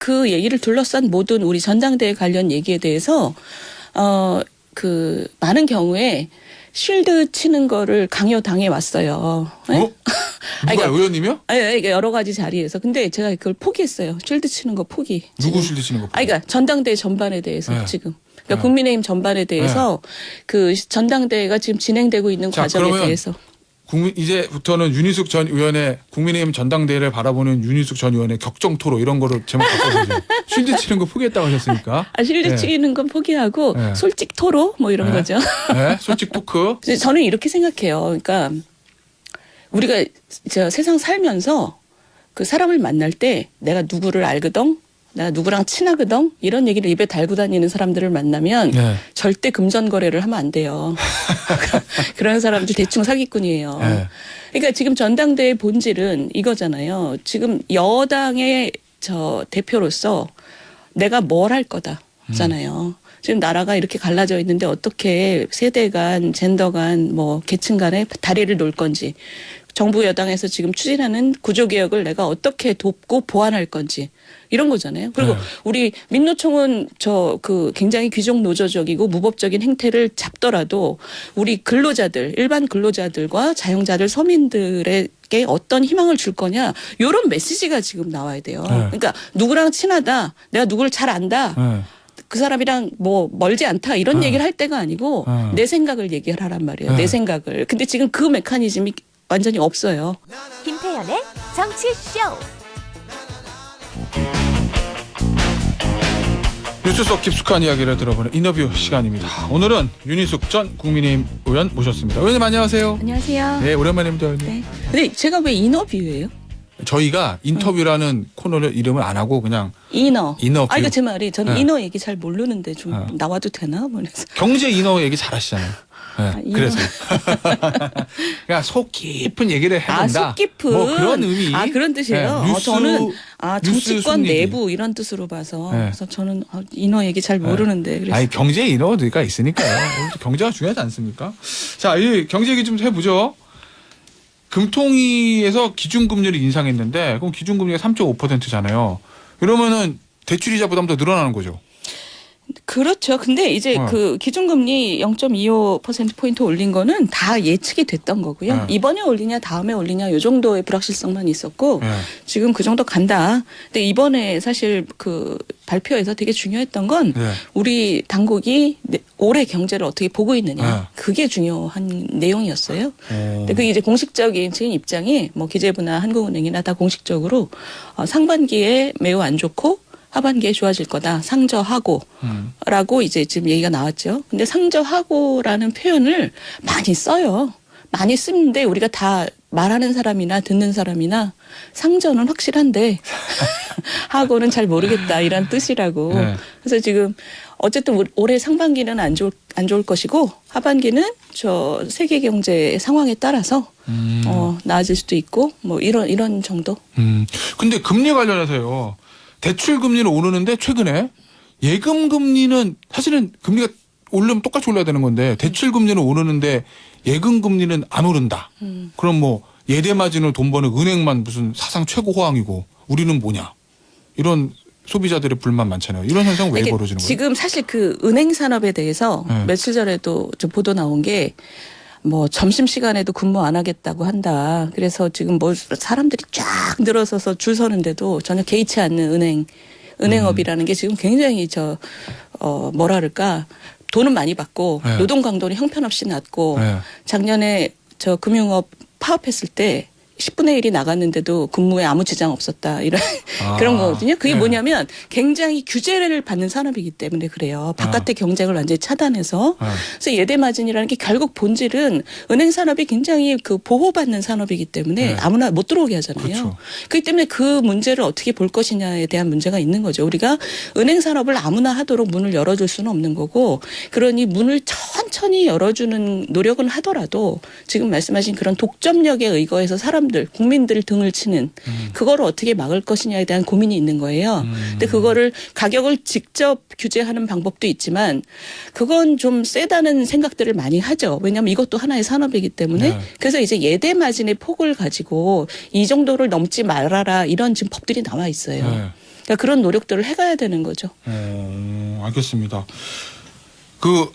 그 얘기를 둘러싼 모든 우리 전당대회 관련 얘기에 대해서 그 많은 경우에 쉴드 치는 거를 강요당해 왔어요. 네? 어? 누가 의원님이요? 아니, 여러 가지 자리에서. 근데 제가 그걸 포기했어요. 쉴드 치는 거 포기. 누구 쉴드 치는 거? 그러니까 전당대회 전반에 대해서 네. 지금. 그러니까 국민의힘 전반에 대해서 그 전당대회가 지금 진행되고 있는 과정에 대해서. 이제부터는 윤희숙 전 의원의 국민의힘 전당대회를 바라보는 윤희숙 전 의원의 격정 토로 이런 거로 제목 바꿔보세요. 쉴드 치는 거 포기했다고 하셨으니까. 쉴드 치는 건 포기하고 솔직 토로 뭐 이런 거죠. 네, 솔직 토크. 저는 이렇게 생각해요. 그러니까 우리가 세상 살면서 그 사람을 만날 때 내가 누구를 알거든, 내가 누구랑 친하거든 이런 얘기를 입에 달고 다니는 사람들을 만나면 절대 금전 거래를 하면 안 돼요. 그런 사람들 대충 사기꾼이에요. 그러니까 지금 전당대회 본질은 이거잖아요. 지금 여당의 대표로서 내가 뭘 할 거다잖아요. 지금 나라가 이렇게 갈라져 있는데 어떻게 세대 간, 젠더 간, 뭐 계층 간에 다리를 놓을 건지, 정부 여당에서 지금 추진하는 구조개혁을 내가 어떻게 돕고 보완할 건지 이런 거잖아요. 그리고 우리 민노총은 굉장히 귀족 노조적이고 무법적인 행태를 잡더라도 우리 근로자들, 일반 근로자들과 자영자들, 서민들에게 어떤 희망을 줄 거냐 이런 메시지가 지금 나와야 돼요. 그러니까 누구랑 친하다, 내가 누구를 잘 안다. 그 사람이랑 뭐 멀지 않다 이런 얘기를 할 때가 아니고 내 생각을 얘기하란 말이에요. 내 생각을. 근데 지금 그 메커니즘이 완전히 없어요. 김태현의 정치쇼. 뉴스 속 깊숙한 이야기를 들어보는 인터뷰 시간입니다. 오늘은 윤희숙 전 국민의힘 의원 모셨습니다. 의원님 안녕하세요. 안녕하세요. 네, 오랜만입니다. 의원님. 네. 근데 제가 왜 인터뷰예요? 저희가 인터뷰라는 코너를 이름을 안 하고 그냥 인어. 인터뷰. 이거 제 말이 저는 인어 얘기 잘 모르는데 좀 나와도 되나? 뭐 이래서. 경제 인어 얘기 잘하시잖아요. 네, 그래서 그러니까 속 깊은 얘기를 해본다. 속 깊은. 뭐 그런 의미. 그런 뜻이에요. 네, 뉴스, 저는 정치권 뉴스 내부 이런 뜻으로 봐서 그래서 저는 인어 얘기 잘 모르는데. 그래서. 아니 경제 인어가 있으니까요. 경제가 중요하지 않습니까? 자, 이 경제 얘기 좀 해보죠. 금통위에서 기준금리를 인상했는데 그럼 기준금리가 3.5%잖아요. 그러면은 대출이자 부담도 늘어나는 거죠. 그렇죠. 근데 이제 그 기준금리 0.25%포인트 올린 거는 다 예측이 됐던 거고요. 이번에 올리냐 다음에 올리냐 요 정도의 불확실성만 있었고 지금 그 정도 간다. 근데 이번에 사실 그 발표에서 되게 중요했던 건 우리 당국이 올해 경제를 어떻게 보고 있느냐. 그게 중요한 내용이었어요. 근데 그게 이제 공식적인 지금 입장이 뭐 기재부나 한국은행이나 다 공식적으로 상반기에 매우 안 좋고 하반기에 좋아질 거다. 상저하고 라고 이제 지금 얘기가 나왔죠. 근데 상저하고라는 표현을 많이 써요. 많이 쓰는데 우리가 다 말하는 사람이나 듣는 사람이나 상저는 확실한데 하고는 잘 모르겠다 이런 뜻이라고. 그래서 지금 어쨌든 올해 상반기는 안 좋을 것이고 하반기는 세계 경제 상황에 따라서 나아질 수도 있고 뭐 이런 정도. 근데 금리 관련해서요. 대출 금리는 오르는데 최근에 예금 금리는 사실은 금리가 오르면 똑같이 올라야 되는 건데 대출 금리는 오르는데 예금 금리는 안 오른다. 그럼 뭐 예대 마진을 돈 버는 은행만 무슨 사상 최고 호황이고 우리는 뭐냐. 이런 소비자들의 불만 많잖아요. 이런 현상 왜 벌어지는 거예요? 지금 사실 그 은행 산업에 대해서 며칠 전에도 좀 보도 나온 게 뭐 점심시간에도 근무 안 하겠다고 한다. 그래서 지금 뭐 사람들이 쫙 늘어서서 줄 서는데도 전혀 개의치 않는 은행업이라는 게 지금 굉장히 뭐라 그럴까. 돈은 많이 받고 노동 강도는 형편없이 낮고 작년에 금융업 파업했을 때 10분의 1이 나갔는데도 근무에 아무 지장 없었다. 이런 그런 거거든요. 그게 뭐냐면 굉장히 규제를 받는 산업이기 때문에 그래요. 바깥의 경쟁을 완전히 차단해서. 그래서 예대 마진이라는 게 결국 본질은 은행 산업이 굉장히 그 보호받는 산업이기 때문에 아무나 못 들어오게 하잖아요. 그렇죠. 그렇기 때문에 그 문제를 어떻게 볼 것이냐에 대한 문제가 있는 거죠. 우리가 은행 산업을 아무나 하도록 문을 열어줄 수는 없는 거고 그러니 문을 천천히 열어주는 노력은 하더라도 지금 말씀하신 그런 독점력에 의거해서 국민들 등을 치는 그거를 어떻게 막을 것이냐에 대한 고민이 있는 거예요. 근데 그거를 가격을 직접 규제하는 방법도 있지만 그건 좀 세다는 생각들을 많이 하죠. 왜냐하면 이것도 하나의 산업이기 때문에 그래서 이제 예대 마진의 폭을 가지고 이 정도를 넘지 말아라 이런 지금 법들이 나와 있어요. 그러니까 그런 노력들을 해가야 되는 거죠. 알겠습니다. 그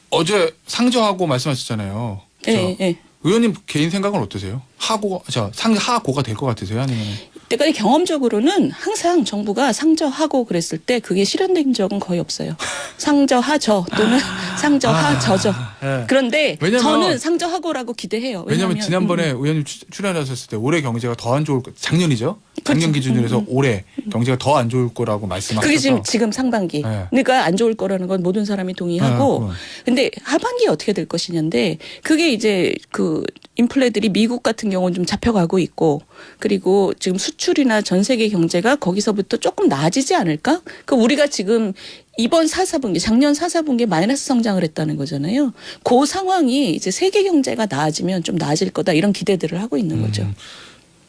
어제 상저하고 말씀하셨잖아요. 예, 예. 의원님 개인 생각은 어떠세요? 하고가 될 것 같으세요? 아니면? 때까지 경험적으로는 항상 정부가 상저하고 그랬을 때 그게 실현된 적은 거의 없어요. 상저하저 또는 상저하저저. 네. 그런데 왜냐면- 저는 상저하고라고 기대해요. 왜냐하면 지난번에 의원님 출연하셨을 때 올해 경제가 더 안 좋을 작년이죠. 작년 기준으로 해서 올해 경제가 더 안 좋을 거라고 말씀하셔서. 그게 지금 상반기. 네. 그러니까 안 좋을 거라는 건 모든 사람이 동의하고. 근데 하반기에 어떻게 될 것이냐인데 그게 이제 그 인플레들이 미국 같은 경우는 좀 잡혀가고 있고 그리고 지금 수출이나 전 세계 경제가 거기서부터 조금 나아지지 않을까? 그 우리가 지금 이번 4사분기, 작년 4사분기에 마이너스 성장을 했다는 거잖아요. 그 상황이 이제 세계 경제가 나아지면 좀 나아질 거다 이런 기대들을 하고 있는 거죠.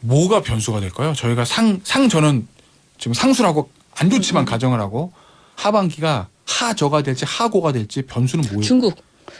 뭐가 변수가 될까요? 저희가 저는 지금 상수라고 안 좋지만 가정을 하고 하반기가 하저가 될지 하고가 될지 변수는 뭐예요?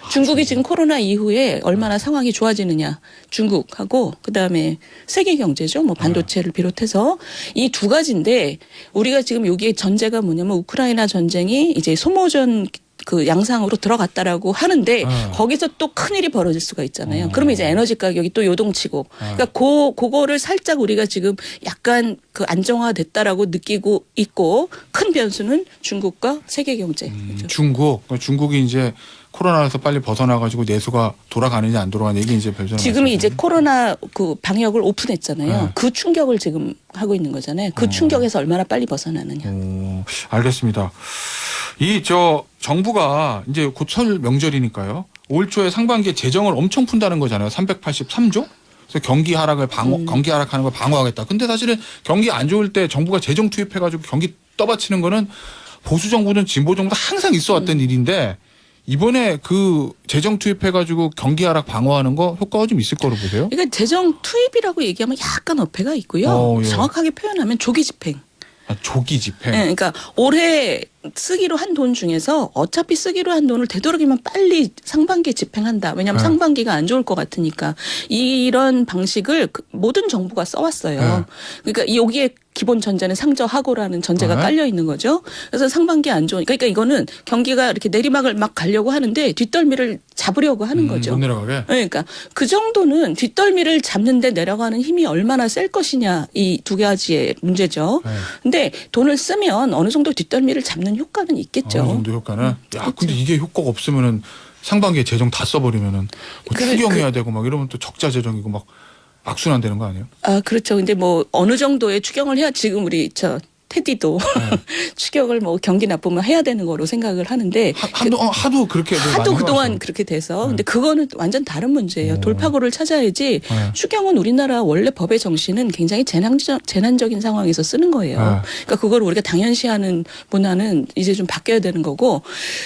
중국이 지금 코로나 이후에 얼마나 상황이 좋아지느냐. 중국하고 그다음에 세계 경제죠. 뭐 반도체를 비롯해서 이 두 가지인데 우리가 지금 여기에 전제가 뭐냐면 우크라이나 전쟁이 이제 소모전 그 양상으로 들어갔다라고 하는데 거기서 또 큰일이 벌어질 수가 있잖아요. 그러면 이제 에너지 가격이 또 요동치고. 그러니까 그거를 살짝 우리가 지금 약간 그 안정화됐다라고 느끼고 있고 큰 변수는 중국과 세계 경제. 그렇죠. 중국이 이제 코로나에서 빨리 벗어나가지고 내수가 돌아가느냐 안 돌아가느냐 이게 이제 별점. 지금이 이제 코로나 그 방역을 오픈했잖아요. 네. 그 충격을 지금 하고 있는 거잖아요. 그 충격에서 얼마나 빨리 벗어나느냐. 알겠습니다. 정부가 이제 곧 설 명절이니까요. 올 초에 상반기에 재정을 엄청 푼다는 거잖아요. 383조? 그래서 경기 하락하는 걸 방어하겠다. 근데 사실은 경기 안 좋을 때 정부가 재정 투입해가지고 경기 떠받치는 거는 보수 정부든 진보 정부도 항상 있어왔던 일인데 이번에 그 재정 투입해가지고 경기 하락 방어하는 거 효과가 좀 있을 거로 보세요? 그러니까 재정 투입이라고 얘기하면 약간 어폐가 있고요. 예. 정확하게 표현하면 조기 집행. 조기 집행. 네, 그러니까 올해 쓰기로 한 돈 중에서 어차피 쓰기로 한 돈을 되도록이면 빨리 상반기에 집행한다. 왜냐하면 상반기가 안 좋을 것 같으니까 이런 방식을 모든 정부가 써왔어요. 그러니까 여기에 기본 전제는 상저하고라는 전제가 깔려 있는 거죠. 그래서 상반기 안 좋으니까 그러니까 이거는 경기가 이렇게 내리막을 막 가려고 하는데 뒷덜미를 잡으려고 하는 거죠. 못 내려가게. 그러니까 그 정도는 뒷덜미를 잡는데 내려가는 힘이 얼마나 셀 것이냐 이 두 가지의 문제죠. 근데 돈을 쓰면 어느 정도 뒷덜미를 잡는 효과는 있겠죠. 어느 정도 효과는. 야, 근데 이게 효과가 없으면은 상반기에 재정 다 써버리면은 뭐 추경해야 되고 막 이러면 또 적자 재정이고 막 악순환 되는 거 아니에요? 아, 그렇죠. 근데 뭐 어느 정도의 추경을 해야 지금 우리 테디도 추경을 뭐 경기 나쁘면 해야 되는 거로 생각을 하는데 하도 그렇게 하도 그동안 그렇게 돼서 근데 그거는 완전 다른 문제예요. 돌파구를 찾아야지 추경은 우리나라 원래 법의 정신은 굉장히 재난적인 상황에서 쓰는 거예요. 그러니까 그걸 우리가 당연시하는 문화는 이제 좀 바뀌어야 되는 거고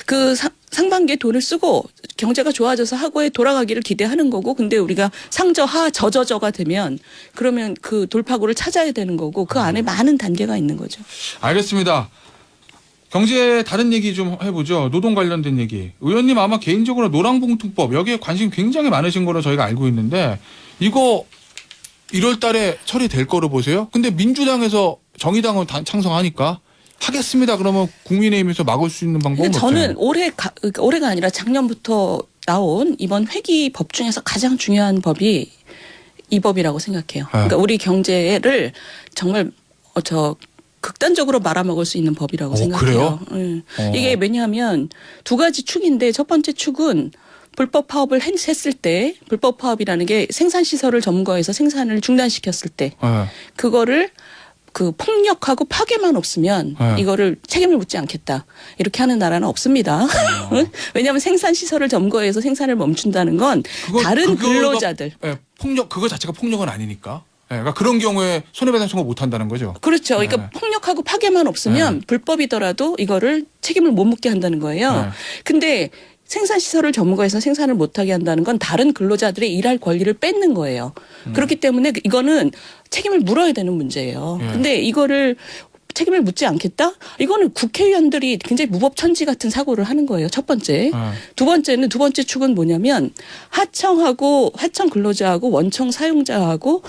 그 상반기에 돈을 쓰고 경제가 좋아져서 하고에 돌아가기를 기대하는 거고 근데 우리가 상저하 저저저가 되면 그러면 그 돌파구를 찾아야 되는 거고 그 안에 많은 단계가 있는 거죠. 알겠습니다. 경제 다른 얘기 좀 해보죠. 노동 관련된 얘기. 의원님 아마 개인적으로 노랑봉투법 여기에 관심 굉장히 많으신 거로 저희가 알고 있는데 이거 1월 달에 처리될 거로 보세요? 근데 민주당에서 정의당은 창성하니까 하겠습니다. 그러면 국민의힘에서 막을 수 있는 방법은 없잖아요. 저는 올해가 아니라 작년부터 나온 이번 회기법 중에서 가장 중요한 법이 이 법이라고 생각해요. 그러니까 우리 경제를 정말 극단적으로 말아먹을 수 있는 법이라고 생각해요. 그래요? 이게 왜냐하면 두 가지 축인데 첫 번째 축은 불법 파업을 했을 때 불법 파업이라는 게 생산시설을 점거해서 생산을 중단시켰을 때 그거를 그 폭력하고 파괴만 없으면 이거를 책임을 묻지 않겠다. 이렇게 하는 나라는 없습니다. 왜냐하면 생산 시설을 점거해서 생산을 멈춘다는 건 다른 근로자들. 폭력 그거 자체가 폭력은 아니니까. 그러니까 그런 경우에 손해배상 청구 못 한다는 거죠. 그렇죠. 그러니까 폭력하고 파괴만 없으면 불법이더라도 이거를 책임을 못 묻게 한다는 거예요. 근데 생산시설을 점거해서 생산을 못하게 한다는 건 다른 근로자들의 일할 권리를 뺏는 거예요. 그렇기 때문에 이거는 책임을 물어야 되는 문제예요. 근데 이거를 책임을 묻지 않겠다? 이거는 국회의원들이 굉장히 무법천지 같은 사고를 하는 거예요. 첫 번째. 두 번째 축은 뭐냐면 하청 근로자하고 원청 사용자하고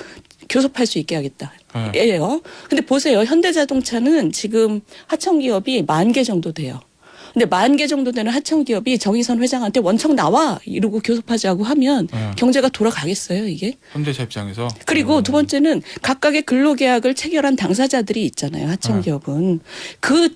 교섭할 수 있게 하겠다. 네. 예요. 근데 보세요. 현대자동차는 지금 하청기업이 10,000개 정도 돼요. 근데 10,000개 정도 되는 하청기업이 정의선 회장한테 원청 나와 이러고 교섭하자고 하면 네. 경제가 돌아가겠어요, 이게? 현대차 입장에서. 그리고 두 번째는 각각의 근로계약을 체결한 당사자들이 있잖아요. 하청기업은. 그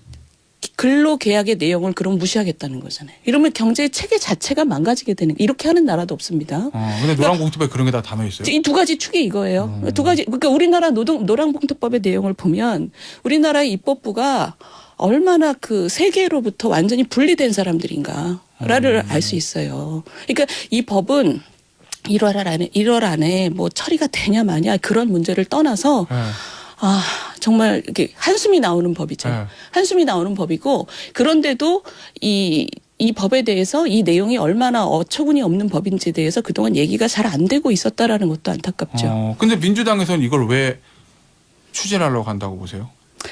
근로계약의 내용을 그럼 무시하겠다는 거잖아요. 이러면 경제 체계 자체가 망가지게 되는, 이렇게 하는 나라도 없습니다. 근데 노란봉투법에 그런 게 다 담여 있어요. 이 두 가지 축이 이거예요. 두 가지. 그러니까 우리나라 노란봉투법의 내용을 보면 우리나라의 입법부가 얼마나 그 세계로부터 완전히 분리된 사람들인가를 알 수 있어요. 그러니까 이 법은 1월 안에 뭐 처리가 되냐 마냐 그런 문제를 떠나서 네. 정말 이렇게 한숨이 나오는 법이죠. 네. 한숨이 나오는 법이고, 그런데도 이 법에 대해서 이 내용이 얼마나 어처구니 없는 법인지에 대해서 그동안 얘기가 잘 안 되고 있었다라는 것도 안타깝죠. 근데 민주당에서는 이걸 왜 추진하려고 한다고 보세요?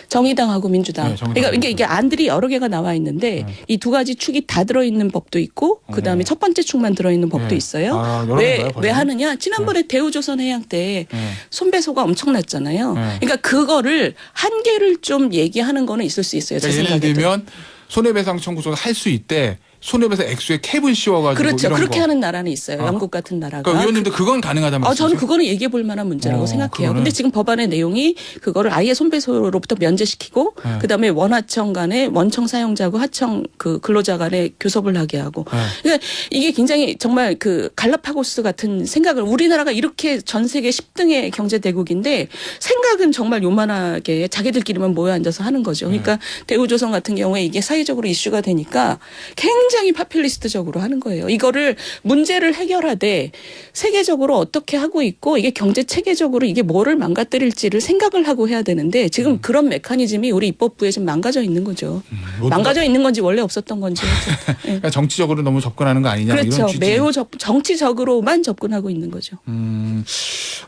정의당하고 민주당. 네, 정의당. 그러니까 이게 안들이 여러 개가 나와 있는데 이 두 가지 축이 다 들어있는 법도 있고 그다음에 첫 번째 축만 들어있는 법도 네. 있어요. 여러 개인가요, 왜 벌써? 하느냐? 지난번에 대우조선 해양 때 네. 손배소가 엄청났잖아요. 네. 그러니까 그거를 한계를 좀 얘기하는 거는 있을 수 있어요. 제 그러니까 예를 생각에도. 들면 손해배상 청구서는 할 수 있대. 손해배상 액수에 캡을 씌워가지고 그렇죠. 이런 그렇게 거. 하는 나라는 있어요. 영국 같은 나라가. 그러니까 의원님도 그건 가능하단 말이죠. 저는 그거는 얘기해 볼 만한 문제라고 생각해요. 그거는- 근데 지금 법안의 내용이 그거를 아예 손배소로부터 면제시키고 네. 그다음에 원하청 간에 원청 사용자고 하청 그 근로자 간에 교섭을 하게 하고. 네. 그러니까 이게 굉장히 정말 그 갈라파고스 같은 생각을, 우리나라가 이렇게 전 세계 10등의 경제 대국인데 생각은 정말 요만하게 자기들끼리만 모여 앉아서 하는 거죠. 그러니까 대우조선 같은 경우에 이게 사회적으로 이슈가 되니까 굉장히 파퓰리스트적으로 하는 거예요. 이거를 문제를 해결하되 세계적으로 어떻게 하고 있고 이게 경제 체계적으로 이게 뭐를 망가뜨릴지를 생각을 하고 해야 되는데 지금 그런 메커니즘이 우리 입법부에 지금 망가져 있는 거죠. 망가져 있는 건지 원래 없었던 건지. 예. 그러니까 정치적으로 너무 접근하는 거 아니냐 그렇죠. 이런 취지. 매우 정치적으로만 접근하고 있는 거죠.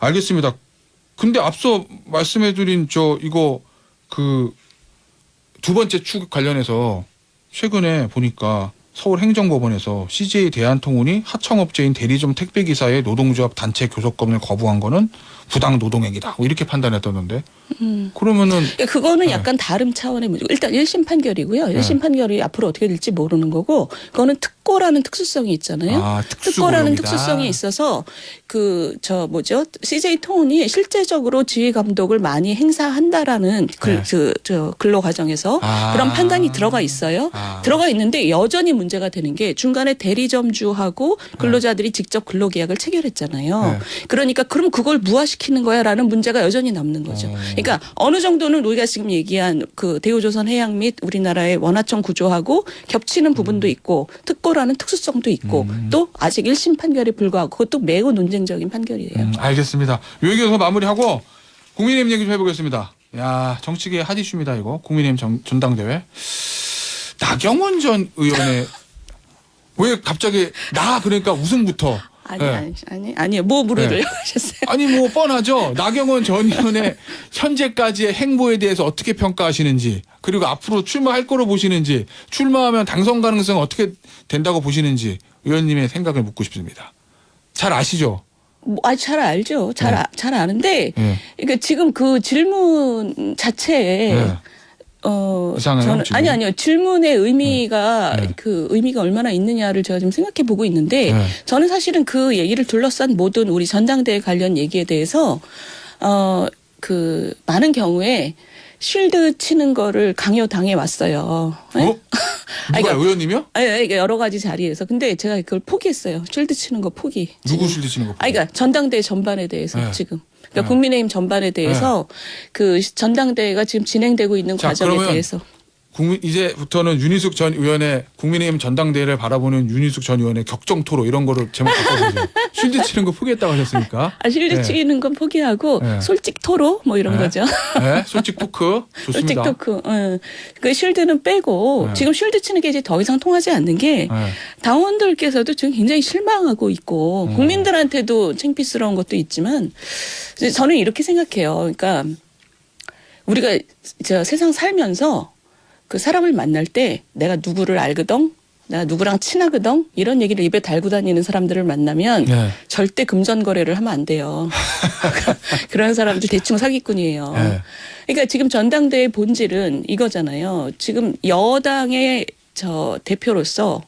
알겠습니다. 근데 앞서 말씀해드린 이거 그 두 번째 축 관련해서 최근에 보니까 서울행정법원에서 CJ 대한통운이 하청업체인 대리점 택배기사의 노동조합 단체 교섭권을 거부한 거는 부당 노동행위다. 뭐 이렇게 판단했다던데. 그러면은 그러니까 그거는 약간 다른 차원의 문제고, 일단 1심 판결이고요. 1심 판결이 앞으로 어떻게 될지 모르는 거고, 그거는 특고라는 특수성이 있잖아요. 특고라는 특수고용이다. 특수성이 있어서 CJ 통운이 실제적으로 지휘 감독을 많이 행사한다라는 근로 과정에서 그런 판단이 들어가 있어요. 들어가 있는데 여전히 문제가 되는 게 중간에 대리점주하고 근로자들이 직접 근로계약을 체결했잖아요. 그러니까 그럼 그걸 무화시키는 거야라는 문제가 여전히 남는 거죠. 그러니까 어느 정도는 우리가 지금 얘기한 그 대우조선 해양 및 우리나라의 원하청 구조하고 겹치는 부분도 있고 특고라는 특수성도 있고 또 아직 1심 판결에 불과하고 그것도 매우 논쟁적인 판결이에요. 알겠습니다. 요 얘기에서 마무리하고 국민의힘 얘기 좀 해보겠습니다. 야, 정치계의 핫 이슈입니다, 이거. 국민의힘 전당대회. 나경원 전 의원의 왜 갑자기 그러니까 우승부터. 아니요. 뭐 물으려고 하셨어요? 아니 뭐 뻔하죠. 나경원 전 의원의 현재까지의 행보에 대해서 어떻게 평가하시는지, 그리고 앞으로 출마할 거로 보시는지, 출마하면 당선 가능성 어떻게 된다고 보시는지 의원님의 생각을 묻고 싶습니다. 잘 아시죠? 잘 알죠. 잘 아는데 네. 그러니까 지금 그 질문 자체에 네. 이상해요, 저는 질문이? 아니요. 질문의 의미가 네. 그 의미가 얼마나 있느냐를 제가 지금 생각해 보고 있는데 네. 저는 사실은 그 얘기를 둘러싼 모든 우리 전당대회 관련 얘기에 대해서 그 많은 경우에 쉴드 치는 거를 강요당해 왔어요. 네? 누가 의원님이요? 이게 여러 가지 자리에서. 근데 제가 그걸 포기했어요. 쉴드 치는 거 포기. 누구 실드 치는 거? 그러니까 전당대회 전반에 대해서 네. 지금. 그러니까 국민의힘 전반에 대해서 그 전당대회가 지금 진행되고 있는 과정에 그러면 대해서. 이제부터는 윤희숙 전 의원의 국민의힘 전당대회를 바라보는 윤희숙 전 의원의 격정토로 이런 거로 제목 바꿔보죠. 쉴드 치는 거 포기했다고 하셨으니까. 쉴드 치는 건 포기하고 네. 솔직 토로 뭐 이런 거죠. 네, 솔직 토크 솔직 좋습니다. 토크. 그 쉴드는 빼고 네. 지금 쉴드 치는 게 이제 더 이상 통하지 않는 게 네. 당원들께서도 지금 굉장히 실망하고 있고 국민들한테도 창피스러운 것도 있지만 저는 이렇게 생각해요. 그러니까 우리가 세상 살면서 그 사람을 만날 때 내가 누구를 알거든, 나 누구랑 친하거든 이런 얘기를 입에 달고 다니는 사람들을 만나면 네. 절대 금전 거래를 하면 안 돼요. 그런 사람들 대충 사기꾼이에요. 네. 그러니까 지금 전당대회 본질은 이거잖아요. 지금 여당의 저 대표로서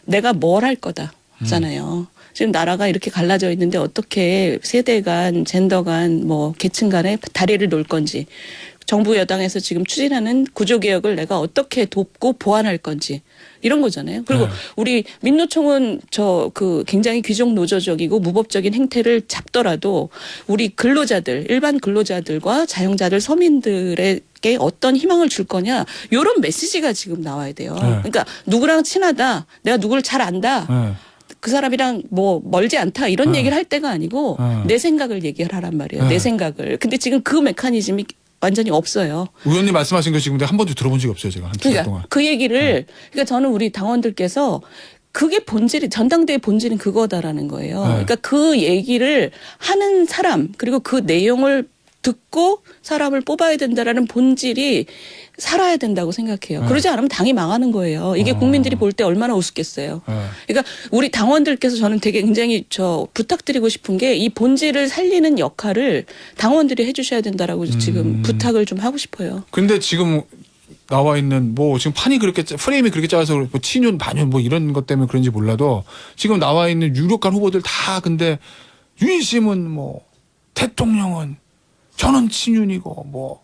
내가 뭘 할 거다잖아요. 지금 나라가 이렇게 갈라져 있는데 어떻게 세대 간, 젠더 간, 뭐 계층 간에 다리를 놓을 건지, 정부 여당에서 지금 추진하는 구조개혁을 내가 어떻게 돕고 보완할 건지 이런 거잖아요. 그리고 네. 우리 민노총은 저 그 굉장히 귀족 노조적이고 무법적인 행태를 잡더라도 우리 근로자들, 일반 근로자들과 자영자들, 서민들에게 어떤 희망을 줄 거냐 이런 메시지가 지금 나와야 돼요. 네. 그러니까 누구랑 친하다, 내가 누구를 잘 안다. 네. 그 사람이랑 뭐 멀지 않다 이런 네. 얘기를 할 때가 아니고 네. 내 생각을 얘기하란 말이에요. 네. 내 생각을. 근데 지금 그 메커니즘이 완전히 없어요. 의원님 말씀하신 거 지금 한 번도 들어본 적이 없어요. 제가 한 두 달 그러니까 동안. 그 얘기를 그러니까 저는 우리 당원들께서 그게 본질이 전당대회 본질은 그거다라는 거예요. 네. 그러니까 그 얘기를 하는 사람 그리고 그 내용을 듣고 사람을 뽑아야 된다라는 본질이 살아야 된다고 생각해요. 네. 그러지 않으면 당이 망하는 거예요. 이게 국민들이 볼 때 얼마나 우습겠어요. 네. 그러니까 우리 당원들께서 저는 되게 굉장히 저 부탁드리고 싶은 게 이 본질을 살리는 역할을 당원들이 해주셔야 된다라고 지금 부탁을 좀 하고 싶어요. 근데 지금 나와 있는 뭐 지금 판이 그렇게 프레임이 그렇게 짜서 뭐 친윤 반윤 뭐 이런 것 때문에 그런지 몰라도 지금 나와 있는 유력한 후보들 다 근데 윤심은 뭐 대통령은 저는 친윤이고 뭐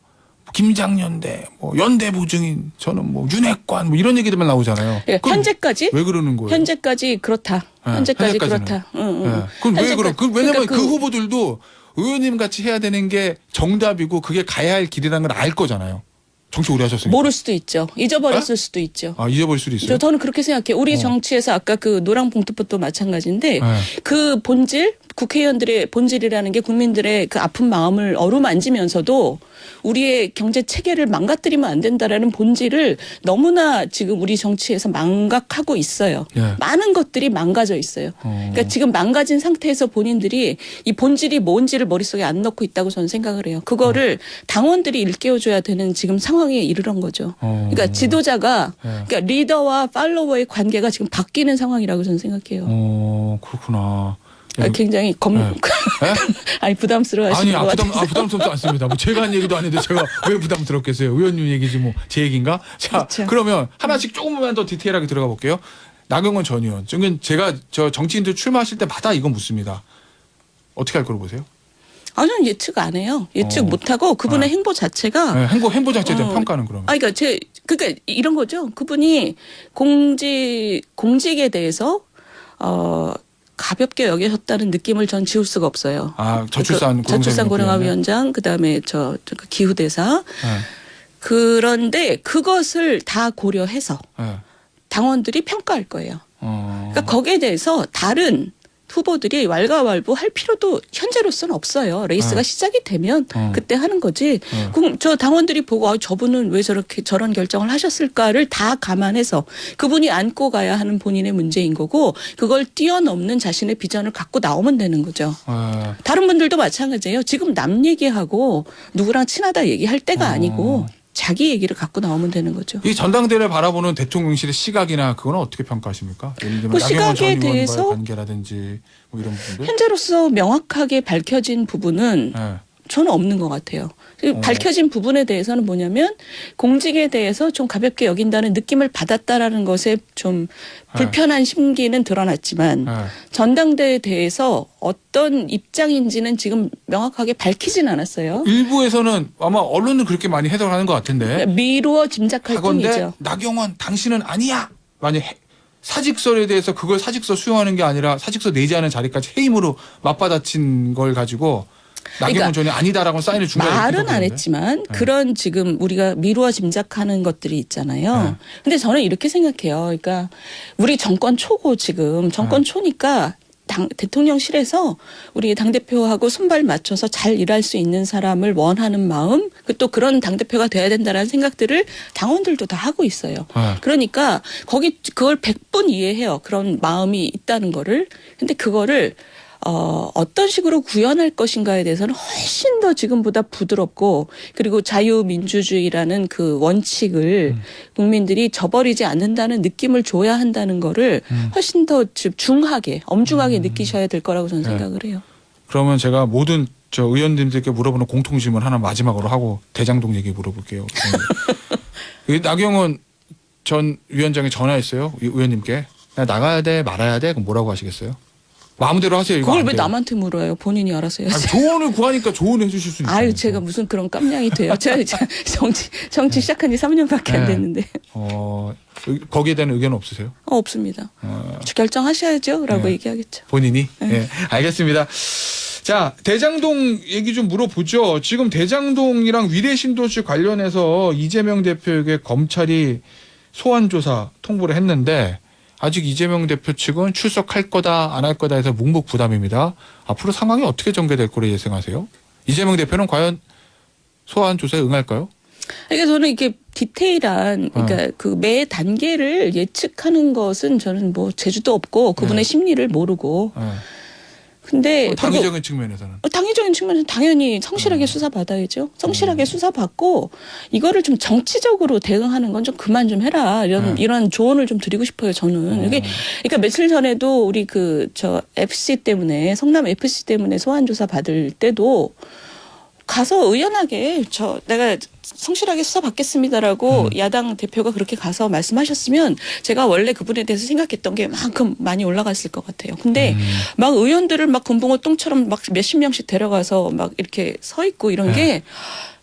김장연대 뭐 연대보증인 저는 뭐 윤핵관 뭐 이런 얘기들만 나오잖아요. 예, 그럼 현재까지 왜 그러는 거예요? 현재까지 그렇다. 네, 현재까지 현재까지는. 그렇다. 응, 응. 네. 그럼 왜 그럼? 왜냐면 그러니까 그 후보들도 의원님 같이 해야 되는 게 정답이고 그게 가야 할 길이라는 걸 알 거잖아요. 정치 오래 하셨으니까. 모를 수도 있죠. 잊어버렸을 수도 있죠. 아 잊어버릴 수도 있어요. 저는 그렇게 생각해요. 우리 정치에서 아까 그 노랑 봉투법도 마찬가지인데 네. 그 본질, 국회의원들의 본질이라는 게 국민들의 그 아픈 마음을 어루만지면서도 우리의 경제 체계를 망가뜨리면 안 된다라는 본질을 너무나 지금 우리 정치에서 망각하고 있어요. 예. 많은 것들이 망가져 있어요. 그러니까 지금 망가진 상태에서 본인들이 이 본질이 뭔지를 머릿속에 안 넣고 있다고 저는 생각을 해요. 그거를 당원들이 일깨워줘야 되는 지금 상황에 이르는 거죠. 그러니까 지도자가 예. 그러니까 리더와 팔로워의 관계가 지금 바뀌는 상황이라고 저는 생각해요. 그렇구나. 굉장히 네. 아니 부담스러워하시는 것 같아요. 부담스럽지 않습니다. 뭐 제가 한 얘기도 아닌데 제가 왜 부담스럽겠어요? 의원님 얘기지 뭐 제 얘기인가? 자, 그렇죠. 그러면 하나씩 조금만 더 디테일하게 들어가 볼게요. 나경원 전 의원. 지금 제가 저 정치인들 출마하실 때마다 이건 묻습니다. 어떻게 할 거로 보세요? 저는 예측 안 해요. 예측 못 하고 그분의 행보 자체가 네, 행보 자체에 대한 평가는 그러면. 그러니까 그러니까 이런 거죠. 그분이 공직에 대해서 가볍게 여기셨다는 느낌을 전 지울 수가 없어요. 아, 저출산 고령화위원장, 그다음에 그 기후대사. 네. 그런데 그것을 다 고려해서 네. 당원들이 평가할 거예요. 그러니까 거기에 대해서 다른 후보들이 왈가왈부 할 필요도 현재로서는 없어요. 레이스가 시작이 되면 그때 하는 거지. 그럼 저 당원들이 보고 저분은 왜 저렇게 저런 결정을 하셨을까를 다 감안해서 그분이 안고 가야 하는 본인의 문제인 거고 그걸 뛰어넘는 자신의 비전을 갖고 나오면 되는 거죠. 다른 분들도 마찬가지예요. 지금 남 얘기하고 누구랑 친하다 얘기할 때가 아니고 자기 얘기를 갖고 나오면 되는 거죠. 이 전당대회를 바라보는 대통령실의 시각이나 그거는 어떻게 평가하십니까? 예를 들면 그 나경원 전 시각에 의원과의 대해서 관계라든지 뭐 이런 부분들. 현재로서 명확하게 밝혀진 부분은 네. 저는 없는 것 같아요. 밝혀진 부분에 대해서는 뭐냐면 공직에 대해서 좀 가볍게 여긴다는 느낌을 받았다라는 것에 좀 불편한 심기는 드러났지만 네. 전당대회에 대해서 어떤 입장인지는 지금 명확하게 밝히진 않았어요. 일부에서는 아마 언론은 그렇게 많이 해석을 하는 것 같은데. 미루어 짐작할 하건대 뿐이죠. 나경원 당신은 아니야. 만약 사직서에 대해서 그걸 사직서 수용하는 게 아니라 사직서 내지 않은 자리까지 해임으로 맞받아친 걸 가지고 나경원 전이 아니다라고 사인을 준 거예요. 말은 안 했지만 그런 지금 우리가 미루어 짐작하는 것들이 있잖아요. 근데 저는 이렇게 생각해요. 그러니까 우리 정권 초고 지금 정권 초니까 대통령실에서 우리 당대표하고 손발 맞춰서 잘 일할 수 있는 사람을 원하는 마음, 또 그런 당대표가 돼야 된다는 생각들을 당원들도 다 하고 있어요. 그러니까 그걸 100분 이해해요. 그런 마음이 있다는 거를. 근데 그거를 어떤 식으로 구현할 것인가에 대해서는 훨씬 더 지금보다 부드럽고 그리고 자유민주주의라는 그 원칙을 국민들이 저버리지 않는다는 느낌을 줘야 한다는 거를 훨씬 더 중하게 엄중하게 느끼셔야 될 거라고 저는 네. 생각을 해요. 그러면 제가 모든 저 의원님들께 물어보는 공통 질문 하나 마지막으로 하고 대장동 얘기 물어볼게요. 나경원 전 위원장이 전화했어요. 의원님께. 나 나가야 돼 말아야 돼? 그럼 뭐라고 하시겠어요? 마음대로 하세요. 이거 그걸 안 왜 돼요. 남한테 물어요? 본인이 알아서 아니, 해야지. 조언을 구하니까 조언을 해주실 수 있어요. 아유, 제가 무슨 그런 깜냥이 돼요. 제가 정치 시작한 지 3년밖에 안 네. 됐는데. 거기에 대한 의견은 없으세요? 없습니다. 결정하셔야죠. 라고 네. 얘기하겠죠. 본인이? 네. 알겠습니다. 자, 대장동 얘기 좀 물어보죠. 지금 대장동이랑 위례신도시 관련해서 이재명 대표에게 검찰이 소환조사 통보를 했는데 아직 이재명 대표 측은 출석할 거다 안 할 거다 해서 묵묵부담입니다. 앞으로 상황이 어떻게 전개될 거로 예상하세요? 이재명 대표는 과연 소환조사에 응할까요? 그러니까 저는 이게 디테일한 그러니까 그 매 단계를 예측하는 것은 저는 뭐 재주도 없고 그분의 심리를 모르고 네. 근데 당위적인 측면에서는. 당위적인 측면에서 당연히 성실하게 수사받아야죠. 성실하게 수사받고 이거를 좀 정치적으로 대응하는 건 좀 그만 좀 해라. 이런 조언을 좀 드리고 싶어요. 저는. 이게 그러니까 며칠 전에도 우리 저 FC 때문에 성남 FC 때문에 소환 조사 받을 때도 가서 의연하게 내가 성실하게 수사받겠습니다라고 야당 대표가 그렇게 가서 말씀하셨으면 제가 원래 그분에 대해서 생각했던 게 만큼 많이 올라갔을 것 같아요. 근데 막 의원들을 막 금붕어 똥처럼 막 몇십 명씩 데려가서 막 이렇게 서 있고 이런 게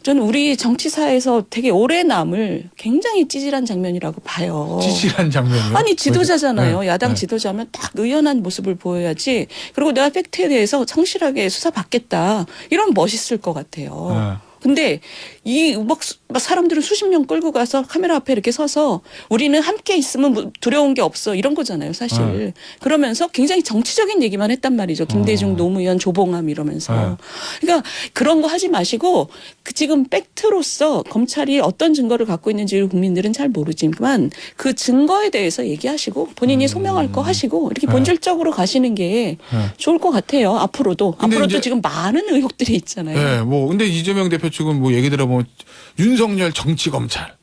저는 우리 정치사에서 되게 오래 남을 굉장히 찌질한 장면이라고 봐요. 찌질한 장면이요? 아니 지도자잖아요. 네. 야당 네. 지도자면 딱 의연한 모습을 보여야지. 그리고 내가 팩트에 대해서 성실하게 수사받겠다. 이런 멋있을 것 같아요. 네. 근데 막 사람들은 수십 명 끌고 가서 카메라 앞에 이렇게 서서 우리는 함께 있으면 뭐 두려운 게 없어 이런 거잖아요, 사실. 그러면서 굉장히 정치적인 얘기만 했단 말이죠. 김대중 노무현 조봉암 이러면서. 그러니까 그런 거 하지 마시고 지금 팩트로서 검찰이 어떤 증거를 갖고 있는지를 국민들은 잘 모르지만 그 증거에 대해서 얘기하시고 본인이 소명할 거 하시고 이렇게 본질적으로 가시는 게 좋을 것 같아요. 앞으로도. 근데 앞으로도 이제 지금 많은 의혹들이 있잖아요. 네, 뭐 근데 이재명 대표 측은 뭐 얘기 들어보면 윤석열 정치 검찰,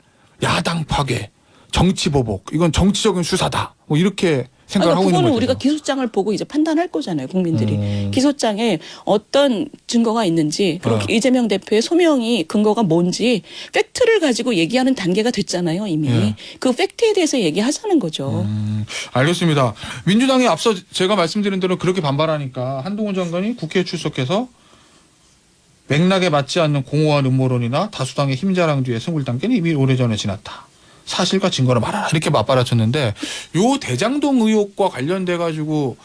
야당 파괴, 정치 보복, 이건 정치적인 수사다. 뭐 이렇게 생각을 하고 있는 그거는 거죠. 우리가 기소장을 보고 이제 판단할 거잖아요, 국민들이. 기소장에 어떤 증거가 있는지, 그리고 이재명 대표의 소명이 근거가 뭔지 팩트를 가지고 얘기하는 단계가 됐잖아요, 이미. 그 팩트에 대해서 얘기하자는 거죠. 알겠습니다. 민주당이 앞서 제가 말씀드린 대로 그렇게 반발하니까 한동훈 장관이 국회에 출석해서 맥락에 맞지 않는 공허한 음모론이나 다수당의 힘자랑 뒤에 승불 단계는 이미 오래전에 지났다. 사실과 증거를 말하라. 이렇게 맞받아쳤는데 요 대장동 의혹과 관련돼 가지고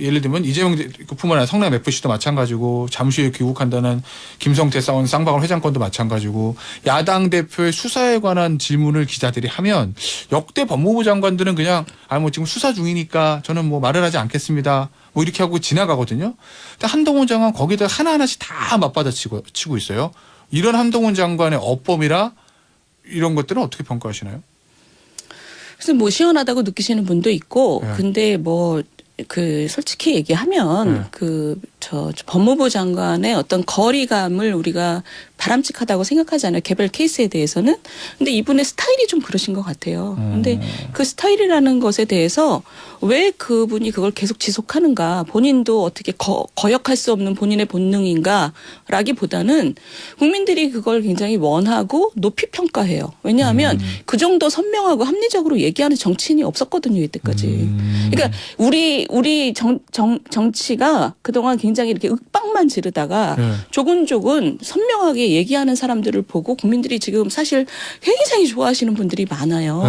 예를 들면 이재명 뿐만 아니라 성남 FC도 마찬가지고 잠시에 귀국한다는 김성태 싸운 쌍방울 회장건도 마찬가지고 야당 대표의 수사에 관한 질문을 기자들이 하면 역대 법무부 장관들은 그냥 뭐 지금 수사 중이니까 저는 뭐 말을 하지 않겠습니다. 뭐 이렇게 하고 지나가거든요. 근데 한동훈 장관 거기다 하나하나씩 다 맞받아치고 있어요. 이런 한동훈 장관의 어법이라 이런 것들은 어떻게 평가하시나요? 그래서 뭐 시원하다고 느끼시는 분도 있고, 네. 근데 솔직히 얘기하면 법무부 장관의 어떤 거리감을 우리가 바람직하다고 생각하지 않아요. 개별 케이스에 대해서는. 근데 이분의 스타일이 좀 그러신 것 같아요. 근데 그 스타일이라는 것에 대해서 왜 그분이 그걸 계속 지속하는가, 본인도 어떻게 거역할 수 없는 본인의 본능인가 라기보다는 국민들이 그걸 굉장히 원하고 높이 평가해요. 왜냐하면 그 정도 선명하고 합리적으로 얘기하는 정치인이 없었거든요, 이때까지. 그러니까 우리 정치가 그동안 굉장히 이렇게 윽박만 지르다가 조근조근 선명하게 얘기하는 사람들을 보고 국민들이 지금 사실 굉장히 좋아하시는 분들이 많아요.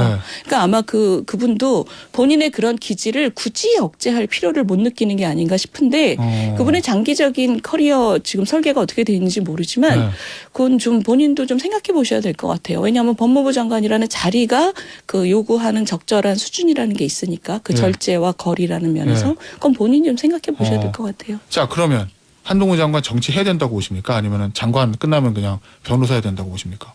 그러니까 아마 그분도 본인의 그런 기질을 굳이 억제할 필요를 못 느끼는 게 아닌가 싶은데 그분의 장기적인 커리어 지금 설계가 어떻게 되는지 모르지만 그건 좀 본인도 좀 생각해 보셔야 될 것 같아요. 왜냐하면 법무부 장관이라는 자리가 요구하는 적절한 수준이라는 게 있으니까 그 절제와 거리라는 면에서 그건 본인이 좀 생각해 보셔야 될 것 같아요. 자, 그러면 한동훈 장관 정치해야 된다고 보십니까? 아니면 장관 끝나면 그냥 변호사 해야 된다고 보십니까?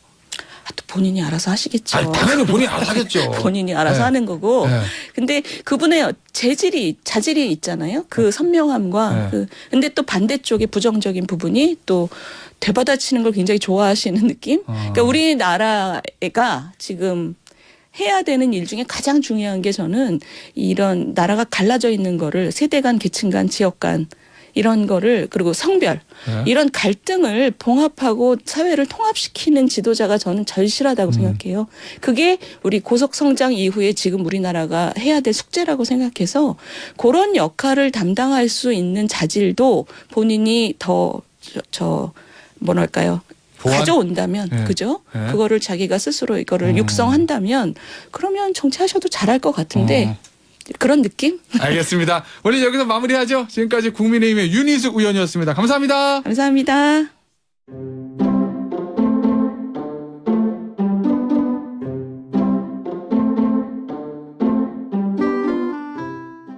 또 본인이 알아서 하시겠죠. 아니, 당연히 본인이 알아서 하겠죠. 본인이 알아서 네. 하는 거고. 네. 근데 그분의 자질이 있잖아요. 그 선명함과 네. 근데 또 반대쪽에 부정적인 부분이 또 되받아치는 걸 굉장히 좋아하시는 느낌? 그러니까 우리나라가 지금 해야 되는 일 중에 가장 중요한 게 저는 이런 나라가 갈라져 있는 거를 세대 간, 계층 간, 지역 간 이런 거를 그리고 성별 네. 이런 갈등을 봉합하고 사회를 통합시키는 지도자가 저는 절실하다고 생각해요. 그게 우리 고속 성장 이후에 지금 우리나라가 해야 될 숙제라고 생각해서 그런 역할을 담당할 수 있는 자질도 본인이 더 뭐랄까요? 보완? 가져온다면 네. 그죠? 네. 그거를 자기가 스스로 이거를 육성한다면 그러면 정치하셔도 잘할 것 같은데 그런 느낌? 알겠습니다. 오늘 여기서 마무리하죠. 지금까지 국민의힘의 윤희숙 의원이었습니다. 감사합니다. 감사합니다.